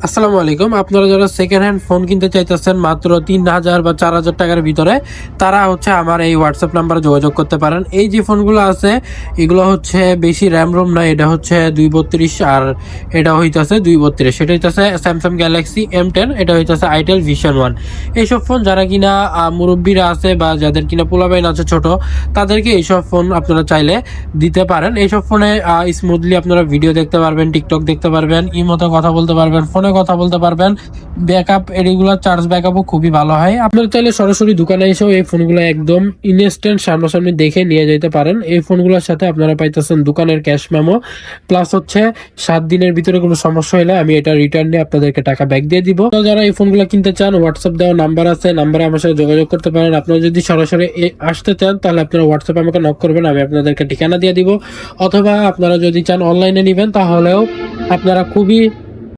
আসসালামু আলাইকুম। আপনারা যারা সেকেন্ড হ্যান্ড ফোন কিনতে চাইতেছেন মাত্র ৩,০০০ বা ৪,০০০ টাকার ভিতরে, তারা হচ্ছে আমার এই হোয়াটসঅ্যাপ নাম্বারে যোগাযোগ করতে পারেন। এই যে ফোনগুলো আছে, এগুলো হচ্ছে বেশি র্যাম রোম না, এটা হচ্ছে ২৩২ আর এটা হইতাছে ২৩২। এটা হইতাছে স্যামসাং গ্যালাক্সি M10, এটা হইতাছে আইটেল ভিশন 1। এইসব ফোন যারা কিনা মুরব্বীরা আছে বা যাদের কিনা পোলাপাইন আছে ছোট, তাদেরকে এইসব ফোন আপনারা চাইলে দিতে পারেন। এইসব ফোনে স্মুথলি আপনারা ভিডিও দেখতে পারবেন, টিকটক দেখতে পারবেন, ইমোতে কথা বলতে পারবেন, ফোনে কথা বলতে পারবেন। ব্যাকআপ রেগুলার চার্জ ব্যাকআপও খুবই ভালো হয়। আপনারা চাইলে সরাসরি দোকানে এসেও এই ফোনগুলো একদম ইনস্ট্যান্ট সামনাসামনি দেখে নিয়ে যেতে পারেন। এই ফোনগুলোর সাথে আপনারা পাইতেছেন দোকানের ক্যাশ মেমো, প্লাস হচ্ছে 7 দিনের ভিতরে কোনো সমস্যা হলে আমি এটা রিটার্ন নিয়ে আপনাদেরকে টাকা ব্যাক দিয়ে দিব। তো যারা এই ফোনগুলো কিনতে চান, হোয়াটসঅ্যাপ দেওয়া নাম্বার আছে, নাম্বারে আমার সাথে যোগাযোগ করতে পারেন। আপনারা যদি সরাসরি আসতে চান তাহলে আপনারা হোয়াটসঅ্যাপে আমাকে নক করবেন, আমি আপনাদেরকে ঠিকানা দিয়ে দিব। অথবা আপনারা যদি চান অনলাইনে নেবেন, তাহলেও আপনারা খুবই